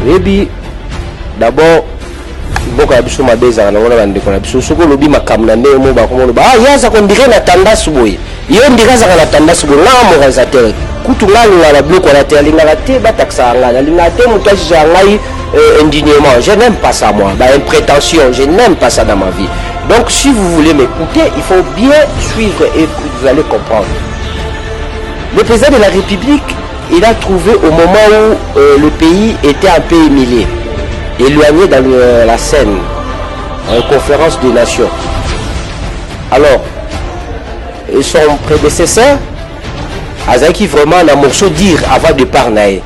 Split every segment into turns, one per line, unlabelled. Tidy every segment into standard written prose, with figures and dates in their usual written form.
Maybe d'abord boka biso mabeza na wana bande kona biso soko lobi makamna ne mo ba komo ba yaza ko ndire na tendance boye yo ndire za na tendance boye na moralisateur kutu ngalo la bloc on a te linga te ba taxa ngala linga te mutaji ja ngai indignement. Je n'aime pas ça moi, une prétention, je n'aime pas ça dans ma vie. Donc si vous voulez m'écouter, il faut bien suivre et vous allez comprendre. Le président de la République, il a trouvé au moment où le pays était un peu humilié, éloigné dans la scène, en conférence des nations. Alors, son prédécesseur, Azaki vraiment un morceau dire avant de parler.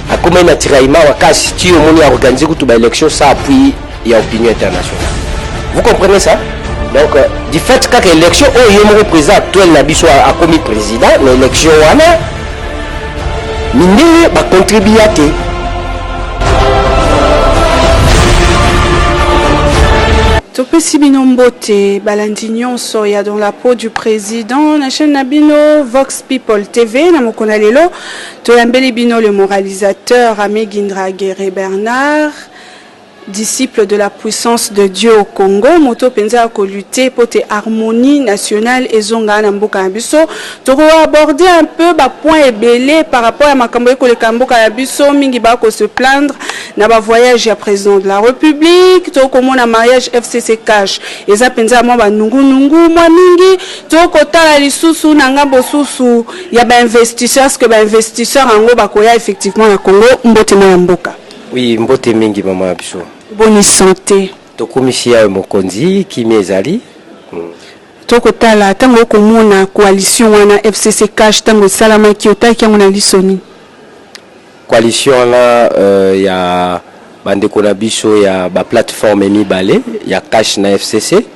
À comment il a tiré si on a organisé toute l'élection, ça appuie l'opinion internationale. Vous comprenez ça? Donc, du fait que l'élection, il y a un président actuel a commis président, l'élection, il va contribuer à tout.
Topesi bino mbote balandi nyonso ya dans la peau du président na chaîne Nabino Vox People TV na mokona lelo toyambeli bino le moralisateur Amegindra Guerre Bernard, disciple de la puissance de Dieu au Congo, moto penza ko lutter pour te harmonie nationale et zonga na mboka na biso. Toko aborder un peu ba point ebele par rapport à makambo ko le kamboka na biso mingi ba ko se plaindre na ba voyage ya président de la République, toko mona mariage FCC cash. Eza penza mo ba nungu mwa mingi, toko tala lisusu na ngambo susu ya ba investisseurs que ba investisseurs ango ba koya effectivement na Congo mbote na mboka.
Oui, mbote mingi mama biso.
Bonne santé.
Tokomisia mokonzi kimezali.
Toko tala tango komona coalition wana FCC cash tango salama kiota kyango na lisoni.
Coalition là ya bande kona biso ya ba plateforme mibale ya cash na FCC.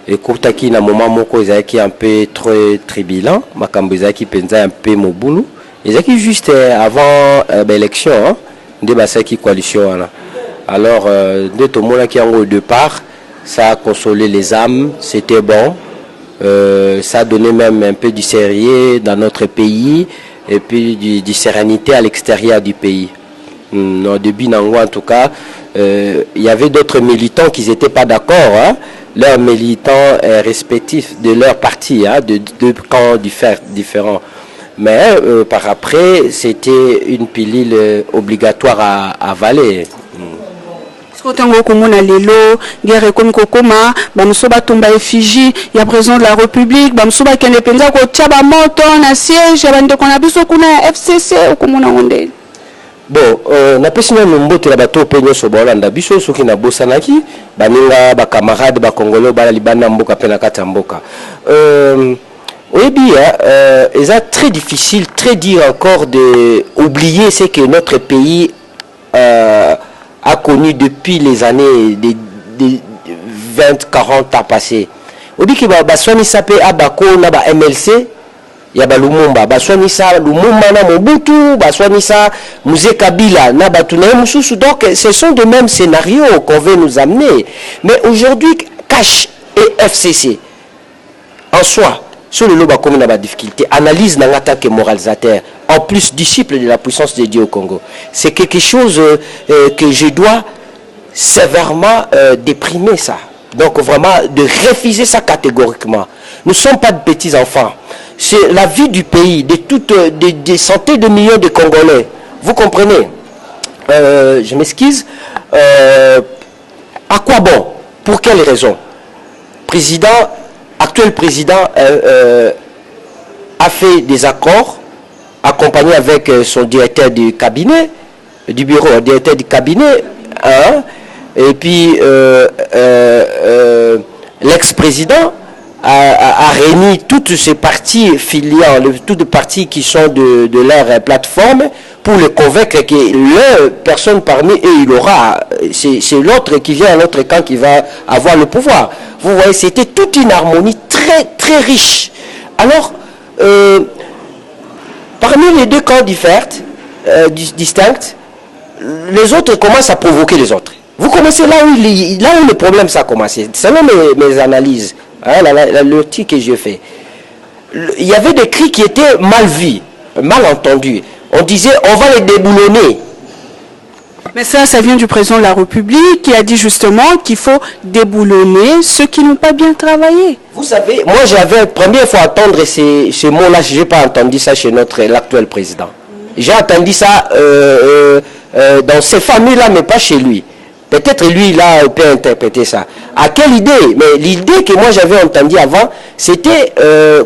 Et kotaki na moment moko ezaki un peu très tribulent, makambo ezaki penza un peu mobulu. Ezaki juste avant l'élection hein, de basaki coalition wana. Alors, de tout le monde qui au départ, ça a consolé les âmes, c'était bon. Ça a donné même un peu du sérieux dans notre pays et puis du sérénité à l'extérieur du pays. Au début, en tout cas, il y avait d'autres militants qui n'étaient pas d'accord. Hein, leurs militants respectifs de leur parti, hein, de deux camps différents. Mais par après, c'était une pilule obligatoire à avaler.
Tango komona lelo guerre comme kokoma bamuso batomba effigie ya président de la République bamuso bakende penza ko tshaba moto na siège bande kona biso kuna FCC okomona onde.
Bon na pesina mbote la bato penyo so bolanda biso soki na bosanaki baninga ba camarades ba congolais ba libana mboka pena kata mboka. Oui bien c'est très difficile très dur encore de oublier ce que notre pays a connu depuis les années de 20-40 ans passés. On dit que baswani sape abako na ba MLC ya ba Lumumba, baswani sa Lumumba na Mobutu, baswani sa Mzee Kabila na batuna mususu. Donc ce sont de mêmes scénarios qu'on veut nous amener. Mais aujourd'hui cash et FCC en soi sur le loba comme na ba difficulté, analyse na tant que moralisateur, en plus disciple de la puissance de Dieu au Congo. C'est quelque chose que je dois sévèrement déprimer ça. Donc vraiment de refuser ça catégoriquement. Nous ne sommes pas de petits enfants. C'est la vie du pays, de toutes des centaines de millions de Congolais. Vous comprenez? Je m'excuse. À quoi bon? Pour quelle raison? Actuel président a fait des accords accompagné avec son directeur du cabinet, du bureau, directeur du cabinet, hein, et puis l'ex-président a réuni toutes ces parties filiales, toutes les parties qui sont de leur plateforme pour les convaincre que leur personne parmi eux, il aura, c'est l'autre qui vient à l'autre camp qui va avoir le pouvoir. Vous voyez, c'était toute une harmonie très très riche. Alors, parmi les deux camps distincts, les autres commencent à provoquer les autres. Vous commencez là où le problème ça a commencé. Selon mes analyses, hein, le tir que je fais, il y avait des cris qui étaient mal vus, mal entendus. On disait on va les déboulonner.
Mais ça vient du président de la République qui a dit justement qu'il faut déboulonner ceux qui n'ont pas bien travaillé.
Vous savez, moi j'avais première fois entendre ces mots-là, je n'ai pas entendu ça chez l'actuel président. J'ai entendu ça dans ces familles-là, mais pas chez lui. Peut-être lui, il a peut interpréter ça. À quelle idée? Mais l'idée que moi j'avais entendue avant, c'était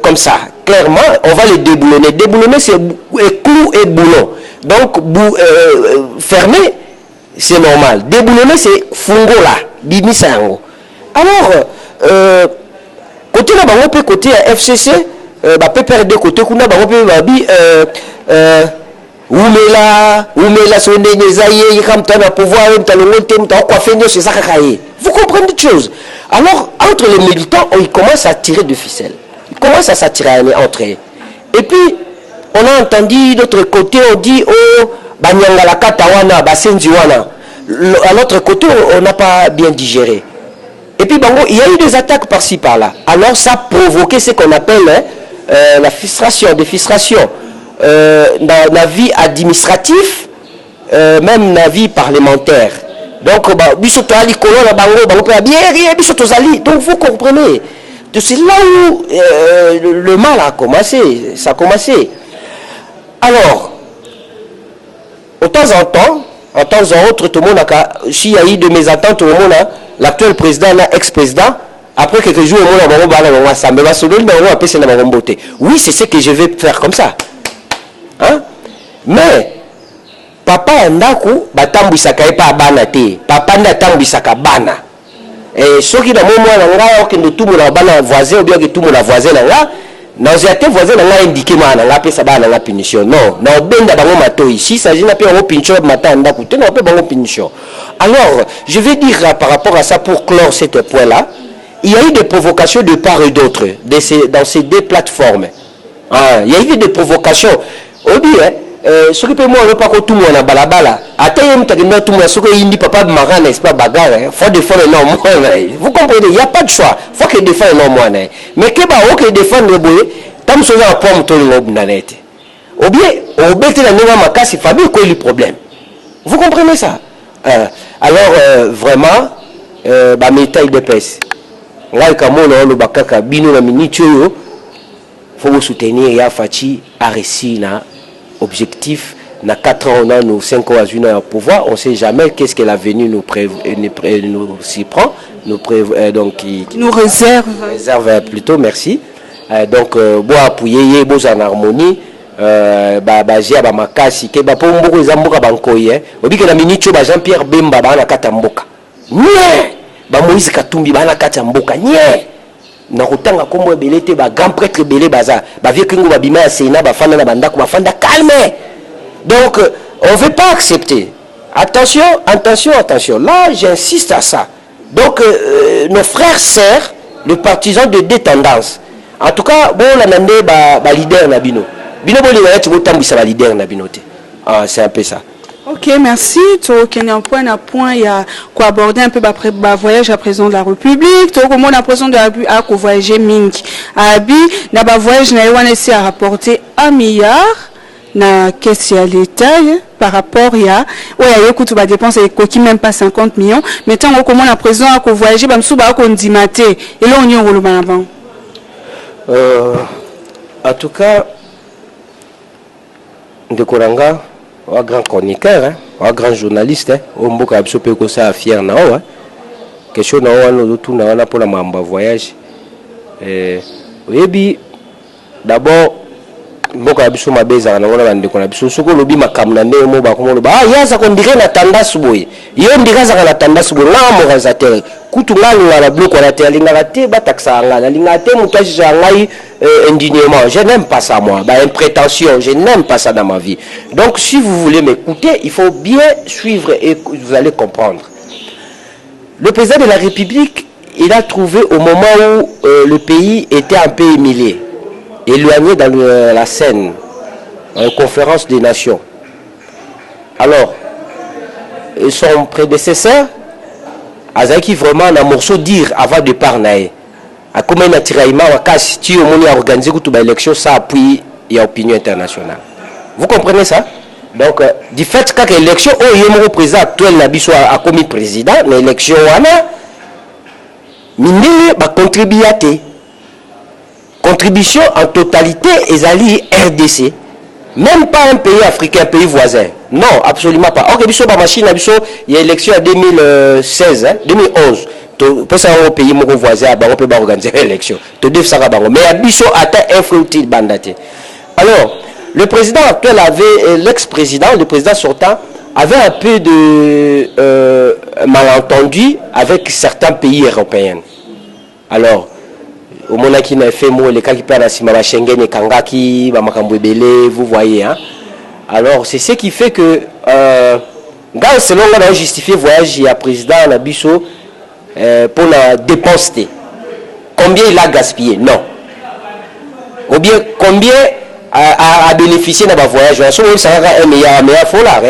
comme ça. Clairement, on va les déboulonner. Déboulonner, c'est clou et boulon. Donc, fermer, c'est normal. Déboulonner, c'est fungo là. Bimisango. Alors, côté là, on peut côté FCC, on peut perdre de côté, on peut vous comprenez des choses. Alors, entre les militants, ils commencent à tirer de ficelles. Ils commencent à s'attirer entre eux. Et puis, on a entendu d'autre côté, on dit, oh, Banyangala Katawana, Basenziwana. À l'autre côté, on n'a pas bien digéré. Et puis, bon, il y a eu des attaques par-ci, par-là. Alors, ça a provoqué ce qu'on appelle la frustration, des frustrations. Dans la vie administrative, même dans la vie parlementaire. Donc, donc vous comprenez. C'est là où le mal a commencé. Ça a commencé. Alors, de temps en temps, tout le monde a, s'il y a eu de mésententes, l'actuel président, l'ex-président, après quelques jours, oui, c'est ce que je vais faire comme ça. Hein? Mais papa ndaku batambwisaka epa bana te papa ndatambwisaka bana soki na mwana nga okende tumu na bana voisin ou bien que tumu na voisin nga na ozate voisin nga indiqué mana nga pesa bana nga punition non na obenda bango matoi si ça jina pe bango punition matin ndaku te na pe bango punition. Alors je vais dire par rapport à ça pour clore cette point là, il y a eu des provocations de part et d'autre dans ces deux plateformes. Il y a eu des provocations. On dit, ce qui peut moi, on ne pas tout le monde à balabala. Attends, tout le monde, ce qu'il dit, papa, marin, n'est-ce pas, bagarre, il faut défendre un homme. Vous comprenez, il n'y a pas de choix. Il faut qu'il défende un homme. Mais qu'il faut défendre le boy, tant que ça va prendre tout le monde. Ou bien, on bête la nouvelle macasse, famille, quoi est le problème? Vous comprenez ça? Alors, vraiment, bah, métaille de pèse. Là, comme on a le bakaka, bino la minute, il faut vous soutenir, ya Fachi a réussi na objectif, na 4 ans, on a nos 5 ans à une au pouvoir, on ne sait jamais qu'est-ce que l'avenir nous s'y prend, donc qui
nous réserve.
Réserve plutôt, merci. Donc, bon appuyer, bon en harmonie, j'ai ba makasi, que ba pour beaucoup les amboka bankoye, obi que la minute ba Jean-Pierre Bemba ba na katamboka. Nie, ba Moïse Katumbi ba na katamboka, nie. Na kutanga kombo belete ba grand prêtre belé baza ba vieux kingo ba bima sena ba fanda na bandako ba fanda calme. Donc on veut pas accepter. Attention, attention, attention. Là, j'insiste à ça. Donc nos frères sœurs, les partisans de deux tendances. En tout cas, bon la nande ba leader na bino. Bino bo le tu botambisa ba leader na bino te. Ah, c'est un peu ça.
Ok, merci. Tu as un point à point, il y a quoi aborder un peu le voyage à président de la République. Tu as comment la président de la République a voyagé Ming. Abi, na ba voyage na yoane si a rapporté 1 milliard na caisse à l'État par rapport à écoute ba dépense qui même pas 50 millions. Mais tant comment la président a voyagé ba msuba ko ndimate et là on y on le ban.
En tout cas de Koranga un grand chroniqueur, un grand journaliste, on peut absolument que ça fier na o, question na o no tout na pour la mamba voyage. Oui, d'abord mboka biso mabeza na wana ndeko na biso soko lobi makamna ndemo ba komo ba yaza ko ndire na tanda suboye yo ndikaza na tanda suboye na mo organisateur kutu ngalo la bloc la terre linga te ba taxa ngala linga te mutaji ngai indignement. Je n'aime pas ça moi, une prétention, je n'aime pas ça dans ma vie. Donc si vous voulez m'écouter, il faut bien suivre et vous allez comprendre. Le président de la République, il a trouvé au moment où le pays était un peu éloigné dans la scène, en conférence des nations. Alors, son prédécesseur, Azaki vraiment un morceau dire avant de parler. À comment il a tiré si tu as organisé une élection, ça appuie l'opinion internationale. Vous comprenez ça? Donc, du fait que l'élection, il y a un président actuel a commis président, l'élection, il va contribuer à contribution en totalité, ils allient RDC. Même pas un pays africain, un pays voisin. Non, absolument pas. Or, il y a élection en 2016, 2011. Pour ça, un pays voisin, on peut organiser l'élection. Mais il y a un fruit bandaté. Alors, le président actuel avait, l'ex-président, le président sortant, avait un peu de malentendu avec certains pays européens. Alors, au moment qui n'a fait les cas qui parlent à Schengen et Kangaki, vous voyez. Hein? Alors, c'est ce qui fait que, selon on a justifié le voyage à président Nabiso pour la dépense. Combien il a gaspillé? Non. Ou bien, combien a bénéficié de ce voyage? Si on ça a un milliard, mais il faut là.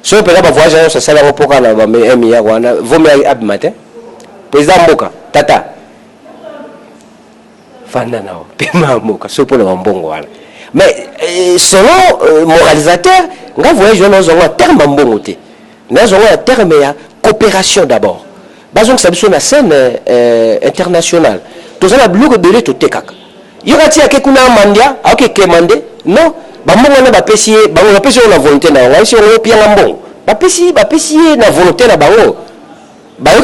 Si on peut avoir un voyage, ça sert à pour un milliard, vaut mieux à matin. Président Mboka, Tata. Mais selon moralisateur, nous voyons un terme nous avons un terme de coopération d'abord. Donc, ça c'est une scène internationale. Tout ça, nous avons belé tout tekak. Il y a quelqu'un qui a mandia, qui a demandé, non, on a payé la volonté de la si on a payé la volonté. On a payé la volonté de la banque.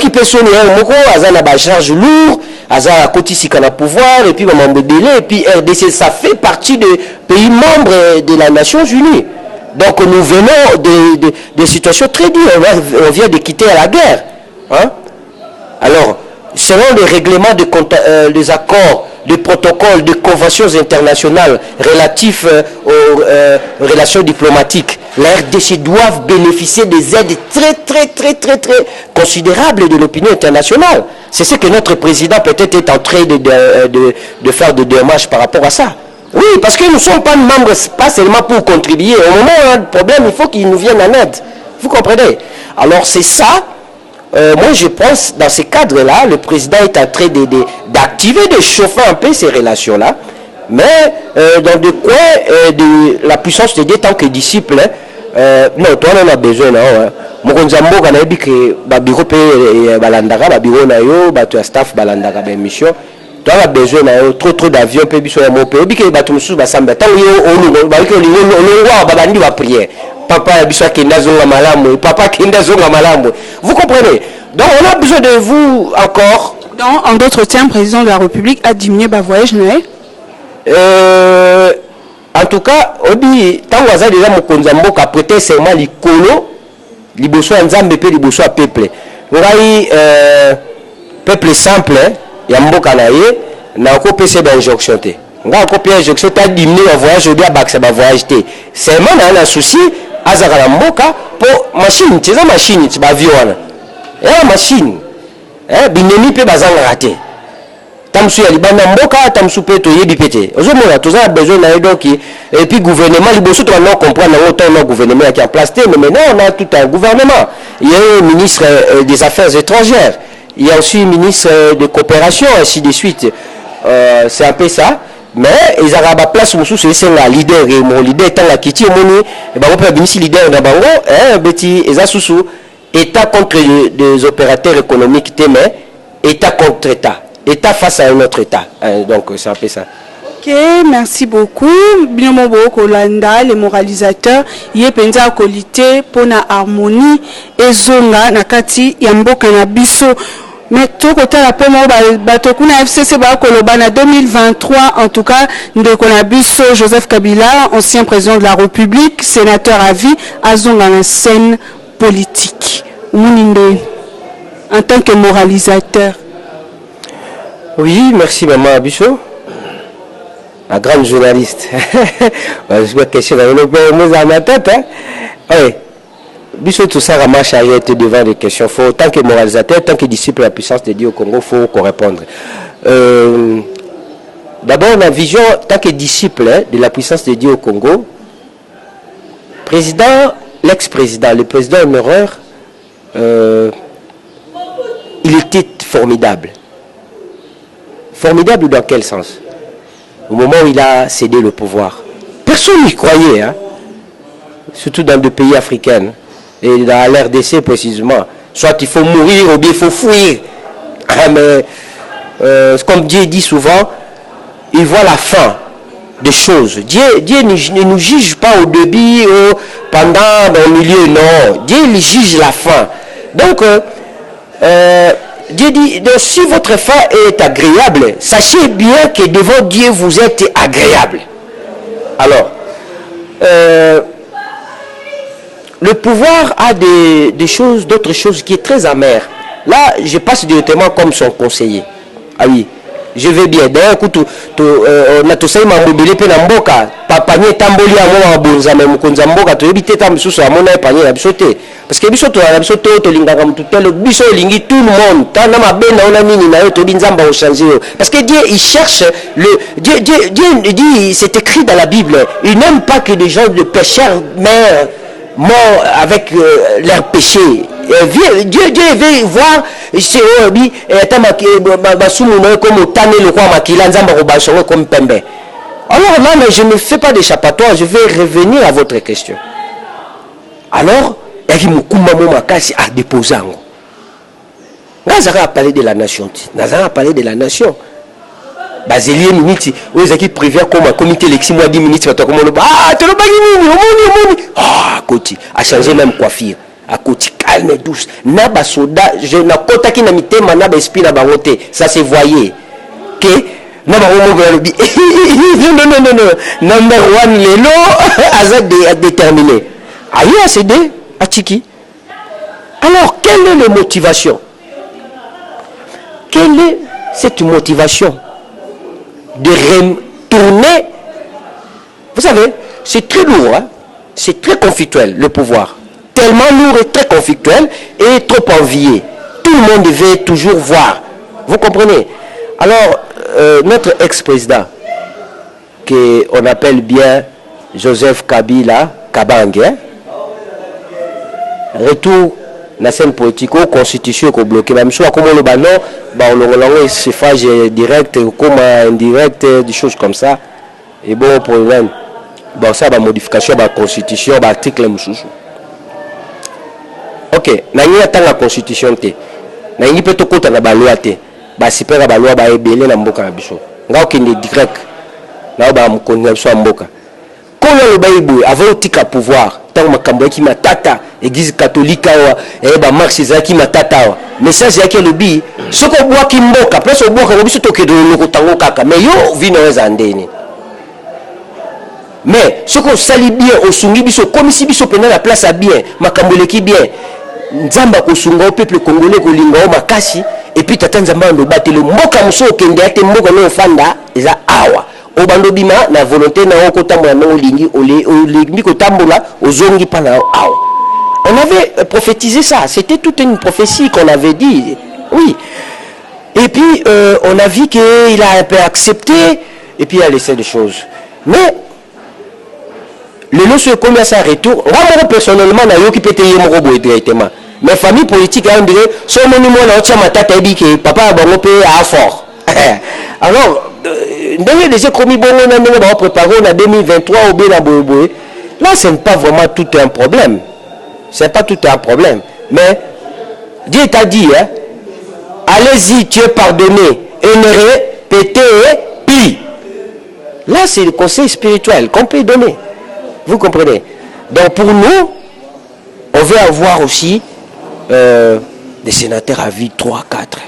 Qui peut sonner un charge lourde, à côté si qu'on a pouvoir, et puis et puis RDC, ça fait partie des pays membres de la Nations Unies. Donc nous venons de situations très dures. On vient de quitter la guerre. Hein? Alors, selon les règlements des accords, des protocoles, des conventions internationales relatifs aux relations diplomatiques, la RDC doivent bénéficier des aides très considérables de l'opinion internationale. C'est ce que notre président peut-être est en train de faire de démarches par rapport à ça. Oui, parce que nous ne sommes pas membres, pas seulement pour contribuer. Au moment où on a un problème, il faut qu'ils nous viennent en aide. Vous comprenez? Alors c'est ça. Moi je pense, dans ce cadre-là, le président est en train d'activer, de chauffer un peu ces relations-là. Mais dans des coins de la puissance de Dieu, tant que disciple, non, toi on a besoin. Mokonzambo kana dit que babiro pe balandaka babiro na yo bato staff balandaka ba mission. Toi on a besoin trop d'avions pe biso ya mope. Obi ke bato musu basamba tant yo onu ba ke olingwa babandi ba prière. Papa biso kenda zonga malamu, papa kenda zonga malamu. Vous comprenez? Donc on a besoin de vous encore.
Donc en d'autres termes, le président de la République a diminué ba voyage nae.
En tout cas, obi tant waza déjà mokonzambo ka prêter serment likolo liboso nzambe pe liboso a peuple. Ngai peuple simple ya mboka na ye na ko pese ba injonction te. Ngai ko pese injonction ta diminuer le voyage obi abaksa ba voyage te. Serment na souci azaka na mboka pour machine, c'est une machine tu ba viona. Machine. Binemi pe bazanga raté. Tamsu ya libanda mboka tamsu pe to yebi pété. Ozomona tous a besoin na donc et puis gouvernement liboso to na comprendre autant le gouvernement qui est en place mais maintenant on a tout un gouvernement. Il y a un ministre des Affaires étrangères, il y a aussi un ministre de coopération ainsi de suite. C'est un peu ça. Mais ils ont la place où c'est un leader et mon leader est la kiti moni et ben on peut venir leader dans bango petit et ça sous état contre des opérateurs économiques mais état contre état. État face à un autre État. Donc, c'est un peu ça.
Ok, merci beaucoup. Binomobo Kolanda, les moralisateurs, yé penza kolité pour la harmonie et zonga nakati yambo kanabiso. Mais tout côté la pomo batokuna FCC ba kolobana 2023 en tout cas de konabiso Joseph Kabila, ancien président de la République, sénateur à vie, azonga na scène politique. Mouninde en tant que moralisateur.
Oui, merci maman Abisso, la grande journaliste. Je vois question dans ma tête. Oui, Bisso, tout ça marche à être devant des questions. Faut, tant que moralisateur, tant que disciple de la puissance de Dieu au Congo, il faut qu'on réponde. D'abord, la vision, tant que disciple de la puissance de Dieu au Congo, président, l'ex-président, le président honoraire, il était formidable. Formidable dans quel sens? Au moment où il a cédé le pouvoir. Personne n'y croyait. Hein? surtout dans des pays africains, et dans l'RDC précisément. Soit il faut mourir ou bien il faut fuir. Mais comme Dieu dit souvent, il voit la fin des choses. Dieu ne nous juge pas au début ou pendant, au milieu, non. Dieu il juge la fin. Donc, Dieu dit, donc, si votre fin est agréable, sachez bien que devant Dieu vous êtes agréable. Alors, le pouvoir a des choses, d'autres choses qui est très amères. Là, je passe directement comme son conseiller. Ah oui, je vais bien. D'ailleurs, on a tout ça, il m'a mobilé pour l'amboka. Papa n'y est tamboli à moi en bonza, mais mon konzamboka, tu es tam sous à mon panier à sauté. Parce que biso to a sauté to lingam tout tel biso lingi tout le monde. Tant na ma ben on a nini na to binzamba au changer. Parce que Dieu il cherche Dieu dit, c'est écrit dans la Bible, il n'aime pas que des gens de pécheurs meurent morts avec leurs péchés. Dieu veut voir comme pembe. Alors là, mais je ne fais pas d'échappatoire, je vais revenir à votre question. Alors, il y a déposé. Nazara a parlé de la nation. Nazara a parlé de la nation. Basélier minutes, où ils prévient comme un comité élection, 10 minutes, ah, tu l'as pas dit, ah, Koti, a changé même coiffure. À côté calme et douce. Naba soda, je n'ai pas qui n'a mis thème, naba esprit na baroté. Ça se voyait. Que naba non. Number one lelo, azad déterminé. Aïe a cédé à Tiki. Alors, quelle est la motivation? Quelle est cette motivation de retourner? Vous savez, c'est très lourd, hein? C'est très conflictuel le pouvoir. Tellement lourd et très conflictuel et trop envié. Tout le monde veut toujours voir. Vous comprenez? Alors, notre ex-président, qu'on appelle bien Joseph Kabila Kabange, hein? Retour la scène politique aux constitutions qu'on bloque. Même soit comme le ballon, on se fait direct comme indirect, des choses comme ça. Et bon, problème. Bon, ça, la modification de la constitution, l'article Moussoussou. Ok, nous avons la constitution. Nous avons la loi. Nous avons la loi. Nous avons la loi. Nous avons direct. Nous avons la loi. Quand le Bible avait le pouvoir, tant que qui m'a tata, église catholique, et Marx qui m'a tata. Mais ça, c'est le bi. Ce qu'on boit qui mboka, après on boit comme si tu de l'eau kaka. Mais yo vino ezandeni. Mais ce qu'on salit bien au sungi biso, comme si biso prenait la place à bien, makambole qui bien. Nzamba kosunga au peuple congolais kolinga o makasi et puis tata nzamba ndo batelo mboka muso kende ate mboka no fanda eza awa obando bima na volonté na okotambola na olingi olingi kotambola ozongi pa na awa. On avait prophétisé ça, c'était toute une prophétie qu'on avait dit. Oui. Et puis on a vu qu'il a un peu accepté et puis il a laissé des choses. Mais le nom se commence à retour. Moi personnellement, na yo qui peut payer mon robot directement. Mais famille politique a dit son monument na otia matata ebi que papa a bon payer à fort. Alors ndenge déjà commis bon na ndenge ba préparer en 2023 au bien na boyeboy. Là ce n'est pas vraiment tout un problème. C'est pas tout un problème. Mais Dieu t'a dit hein, allez-y, tu es pardonné et ne répétez plus. Là c'est le conseil spirituel qu'on peut donner. Vous comprenez? Donc pour nous, on veut avoir aussi des sénateurs à vie 3, 4.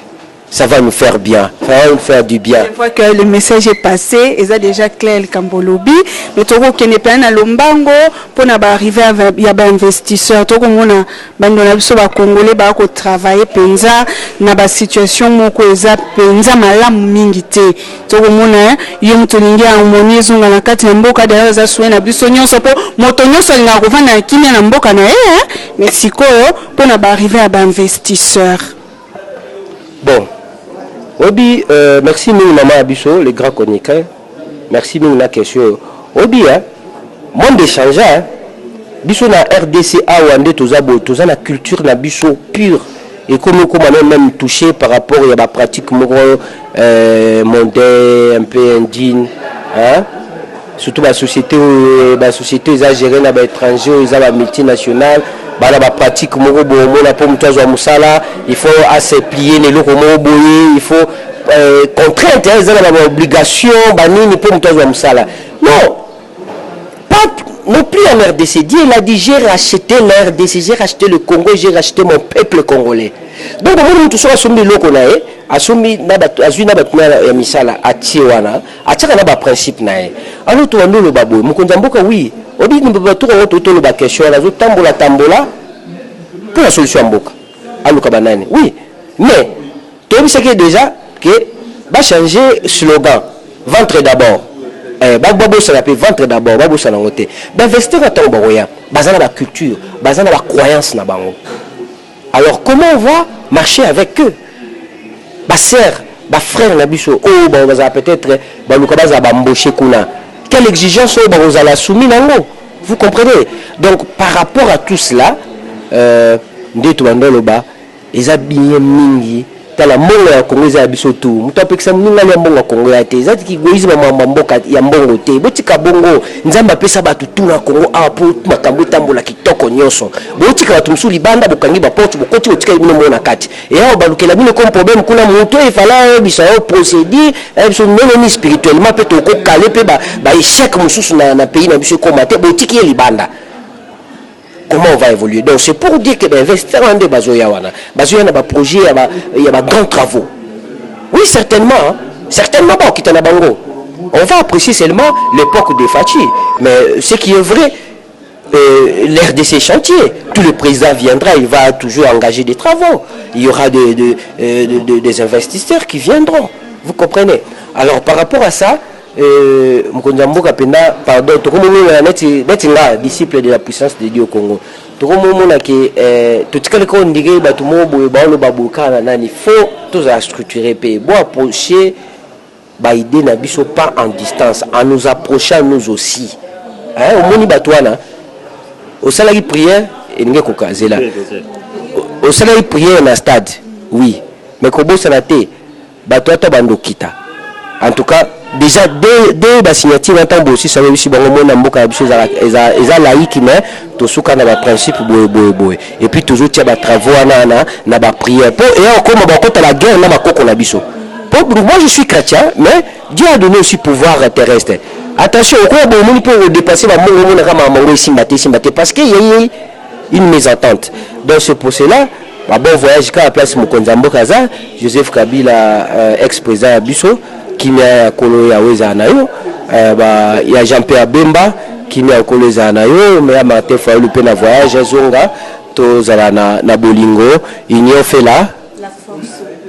Ça va nous faire bien, ça va nous faire du bien.
Une fois que le message est passé, il y a déjà clair le Kambolobi. Mais tout le monde est à Lombango pour arriver à y a des investisseurs. Tout le monde a Congolais qui travailler penza na ba situation moko eza penza malamu mingi te. Tout le monde yo mutolingi harmoniser na kati ya mboka d'ailleurs za soué na biso nyonso po moto nyonso nga kovanda kimia na mboka na mais sikoyo pour arriver à ba investisseurs.
Bon. Obi, merci nous maman Abisso, le grand chroniqueur. Merci nous la question. Obi, hein, monde d'échange, hein. Bisso na RDCA ou ande toza la culture na bisso pure et comme on même touché par rapport à la pratique mondaine un peu indigne, hein. surtout la société est gérée dans l'étranger, les multinationales, la pratique il faut assez plier les locaux, il faut contrainte, ils ont l'obligation, non, pas non plus en RDC. Dieu il a dit j'ai racheté la RDC, j'ai racheté le Congo, j'ai racheté mon peuple congolais. Donc on tout ça assumé loko na e, assumé na ya misala atiwana, ataka na ba principe na e. Alors to ando le babo, mukonza mboka oui, obi ni baba to to le ba question la zo tambola pour la solution mboka. Aluka banani. Oui, mais tu sais que déjà que va changer slogan, ventre d'abord. Babo ça l'appelle ventre d'abord, babo ça n'angote. D'investir dans ton boya, basé dans la culture, basé dans la croyance na bango. Alors comment on va marcher avec eux? Ba sœur, ba frère na biso, oh ba peut-être ba luka za ba embaucher kuna. Quelle exigence ba vous allez soumis nango? Vous comprenez? Donc par rapport à tout cela, ndeto bandolo ba ezabinye mingi la mongo ya Congo za biso tu muto apekisa mninga ya mbongo Congo ya te zati kigoizi ba mboka ya mbongo te botika bongo nzamba pesa batu tu na Congo apo makambo tambola kitoko nyoso botika batu musuli banda bokangi ba porte bokoti botika bino mona kati et ya balukela bino comme problème kuna muto e fala biso procéder biso non spirituellement peut to ko kale pe ba échec mususu na pays na biso ko mate botiki ya libanda. Comment on va évoluer? Donc c'est pour dire que investir dans des bazoyawana, bazoyana ba projet, il y a grands travaux. Oui certainement, hein? Certainement pas qui na bango. On va apprécier seulement l'époque de Fachi, mais ce qui est vrai, l'ère de ces chantiers, tout le président viendra, il va toujours engager des travaux. Il y aura des investisseurs qui viendront. Vous comprenez? Alors par rapport à ça. Mkonjamboka penda pardon tokomona netinga disciple de la puissance de Dieu au Congo tokomona ke totikale ko ndige batu mobo baolo babukana nani faut tous à structurer pe bo approcher ba idée na biso pas en distance en nous approchant nous aussi hein au moni batwana au salari prière et nge kokazela au salari prière na stade oui mais ko bossa na te batwata bandokita en tout cas déjà dès la signature on aussi ça veut aussi bon mon mboka biso eza laïque mais to suka na ba principe boy et puis toujours tia ba travaux na ba prière et encore ba kota la guerre na makoko na biso moi je suis chrétien mais Dieu a donné aussi pouvoir terrestre. Attention au quoi bon moni peut dépasser ba mongo na kama mango simbate parce que y a une mésentente. Donc c'est pour cela bon voyage à la place Mokonza Mboka za Joseph Kabila ex-président à biso qui m'a collé à Wezanayo, il y a Jean-Pierre Bemba qui m'a collé à Nayo, mais à Martin Fayoulou pe na voyage zonga to zala na bolingo union fait là la force.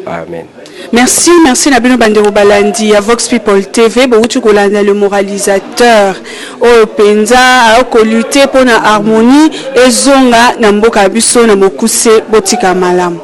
Amen.
Merci Nabino Bandero Balandi à Vox People TV. Boutu Kolanda le moralisateur au Penza a lutter pour la harmonie et zonga na mboka biso na mokuse botika malam.